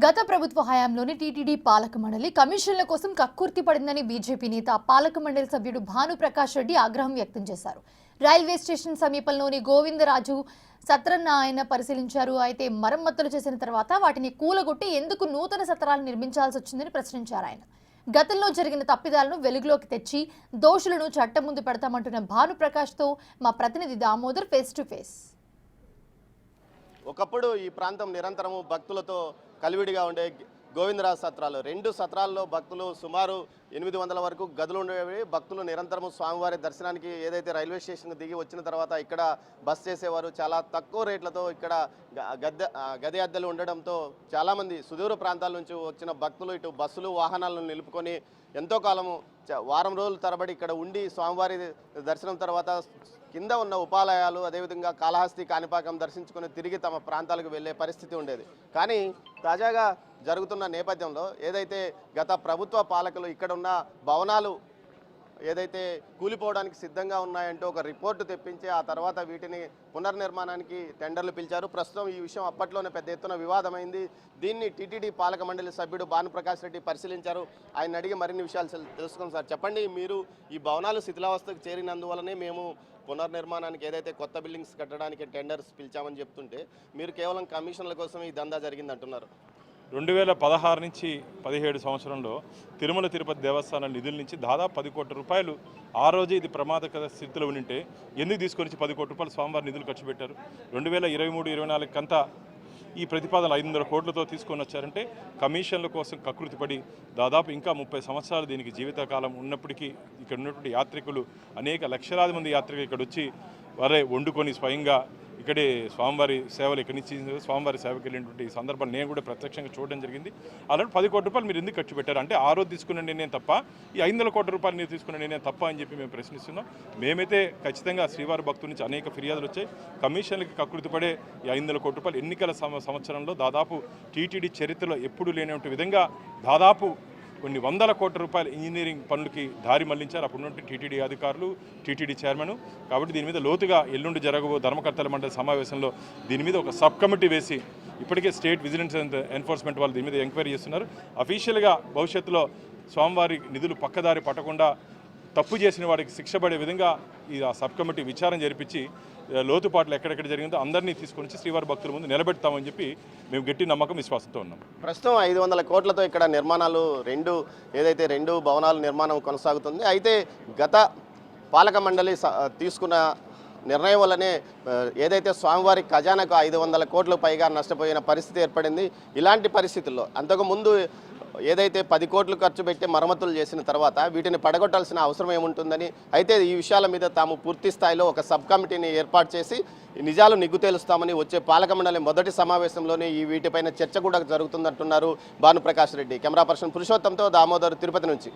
గత ప్రభుత్వ హయాంలోని టీటీడీ పాలక మండలి కమిషన్ల కోసం కక్కుర్తి పడిందని బీజేపీ నేత పాలక మండలి సభ్యుడు భానుప్రకాష్ రెడ్డి ఆగ్రహం వ్యక్తం చేశారు. రైల్వే స్టేషన్ సమీపంలోని గోవిందరాజు సత్రాన్ని ఆయన పరిశీలించారు. అయితే మరమ్మతులు చేసిన తర్వాత వాటిని కూలగొట్టి ఎందుకు నూతన సత్రాలు నిర్మించాల్సి వచ్చిందని ప్రశ్నించారు. ఆయన గతంలో జరిగిన తప్పిదాలను వెలుగులోకి తెచ్చి దోషులను చట్టం ముందు పెడతామంటున్న భానుప్రకాష్తో మా ప్రతినిధి దామోదర్ ఫేస్ టు ఫేస్. ఒకప్పుడు ఈ ప్రాంతం నిరంతరము భక్తులతో కలివిడిగా ఉండే గోవిందరాజు సత్రాలు, రెండు సత్రాల్లో భక్తులు సుమారు 800 వరకు గదులు ఉండేవి. భక్తులు నిరంతరము స్వామివారి దర్శనానికి ఏదైతే రైల్వే స్టేషన్కి దిగి వచ్చిన తర్వాత ఇక్కడ బస్ చేసేవారు. చాలా తక్కువ రేట్లతో ఇక్కడ గది అద్దెలు ఉండడంతో చాలామంది సుదూర ప్రాంతాల నుంచి వచ్చిన భక్తులు ఇటు బస్సులు వాహనాలను నిలుపుకొని ఎంతో కాలము వారం రోజుల తరబడి ఇక్కడ ఉండి స్వామివారి దర్శనం తర్వాత కింద ఉన్న ఉపాలయాలు అదేవిధంగా కాళహస్తి కాణిపాకం దర్శించుకొని తిరిగి తమ ప్రాంతాలకు వెళ్ళే పరిస్థితి ఉండేది. కానీ తాజాగా జరుగుతున్న నేపథ్యంలో ఏదైతే గత ప్రభుత్వ పాలకులు ఇక్కడ ఉన్న భవనాలు ఏదైతే కూలిపోవడానికి సిద్ధంగా ఉన్నాయంటూ ఒక రిపోర్టు తెప్పించి ఆ తర్వాత వీటిని పునర్నిర్మాణానికి టెండర్లు పిలిచారు. ప్రస్తుతం ఈ విషయం అప్పట్లోనే పెద్ద ఎత్తున వివాదమైంది. దీన్ని టీటీడీ పాలక మండలి సభ్యుడు భానుప్రకాష్ రెడ్డి పరిశీలించారు. ఆయన అడిగి మరిన్ని విషయాలు తెలుసుకున్నాం. సార్ చెప్పండి, మీరు ఈ భవనాలు శిథిలావస్థకు చేరినందువల్లనే మేము పునర్నిర్మాణానికి ఏదైతే కొత్త బిల్డింగ్స్ కట్టడానికి టెండర్స్ పిలిచామని చెప్తుంటే మీరు కేవలం కమిషన్ల కోసం ఈ దందా జరిగింది అంటున్నారు. 2016 నుంచి 17 సంవత్సరంలో తిరుమల తిరుపతి దేవస్థానం నిధుల నుంచి దాదాపు 10 కోట్ల రూపాయలు ఆ రోజే ఇది ప్రమాదకర స్థితిలో ఉంటే ఎందుకు తీసుకొని 10 కోట్ల రూపాయలు స్వామివారి నిధులు ఖర్చు పెట్టారు? 2023-24 కంతా ఈ ప్రతిపాదన 500 కోట్లతో తీసుకొని వచ్చారంటే కమిషన్ల కోసం కకృతిపడి దాదాపు ఇంకా 30 సంవత్సరాలు దీనికి జీవితకాలం ఉన్నప్పటికీ ఇక్కడ ఉన్నటువంటి యాత్రికులు అనేక లక్షలాది మంది యాత్రికులు ఇక్కడ వచ్చి వారే వండుకొని స్వయంగా ఇక్కడే స్వామివారి సేవలు ఇక్కడి నుంచి స్వామివారి సేవకి వెళ్ళినటువంటి సందర్భాలు నేను కూడా ప్రత్యక్షంగా చూడడం జరిగింది. అలాంటి 10 కోట్ల రూపాయలు మీరు ఎందుకు ఖర్చు పెట్టారు అంటే ఆ రోజు తీసుకున్న నిర్ణయం తప్ప ఈ 500 కోట్ల రూపాయలు మీరు తీసుకున్న నిర్ణయం తప్ప అని చెప్పి మేము ప్రశ్నిస్తున్నాం. మేమైతే ఖచ్చితంగా శ్రీవారి భక్తుల నుంచి అనేక ఫిర్యాదులు వచ్చాయి. కమిషన్లకి కకృతి పడే ఈ 500 కోట్ల రూపాయలు ఎన్నికల సంవత్సరంలో దాదాపు టీటీడీ చరిత్రలో ఎప్పుడూ లేనటువంటి విధంగా దాదాపు కొన్ని వందల కోట్ల రూపాయల ఇంజనీరింగ్ పనులకి దారి మళ్లించారు అప్పుడున్నటువంటి టీటీడీ అధికారులు, టీటీడీ చైర్మన్. కాబట్టి దీని మీద లోతుగా ఎల్లుండి జరగబో ధర్మకర్తల మండలి సమావేశంలో దీని మీద ఒక సబ్ కమిటీ వేసి ఇప్పటికే స్టేట్ విజిలెన్స్ అండ్ ఎన్ఫోర్స్మెంట్ వాళ్ళు దీని మీద ఎంక్వైరీ చేస్తున్నారు. అఫీషియల్గా భవిష్యత్తులో స్వామివారి నిధులు పక్కదారి పట్టకుండా తప్పు చేసిన వాడికి శిక్ష పడే విధంగా ఈ సబ్ కమిటీ విచారణ జరిపించి లోతుపాట్లు ఎక్కడెక్కడ జరిగిందో అందరినీ తీసుకొని వచ్చి శ్రీవారి భక్తుల ముందు నిలబెడతామని చెప్పి మేము గట్టి నమ్మకం విశ్వాసంతో ఉన్నాం. ప్రస్తుతం 500 కోట్లతో ఇక్కడ నిర్మాణాలు రెండు భవనాల నిర్మాణం కొనసాగుతుంది. అయితే గత పాలక మండలి తీసుకున్న నిర్ణయం వల్లనే ఏదైతే స్వామివారి ఖజానాకు 500 కోట్ల పైగా నష్టపోయిన పరిస్థితి ఏర్పడింది. ఇలాంటి పరిస్థితుల్లో అంతకుముందు ఏదైతే 10 కోట్లు ఖర్చు పెట్టి మరమ్మతులు చేసిన తర్వాత వీటిని పడగొట్టాల్సిన అవసరం ఏముంటుందని, అయితే ఈ విషయాల మీద తాము పూర్తి స్థాయిలో ఒక సబ్ కమిటీని ఏర్పాటు చేసి నిజాలు నిగ్గు తేలుస్తామని వచ్చే పాలక మండలి మొదటి సమావేశంలోనే ఈ వీటిపైన చర్చ కూడా జరుగుతుందంటున్నారు భానుప్రకాష్ రెడ్డి. కెమెరా పర్సన్ పురుషోత్తంతో దామోదర్, తిరుపతి నుంచి.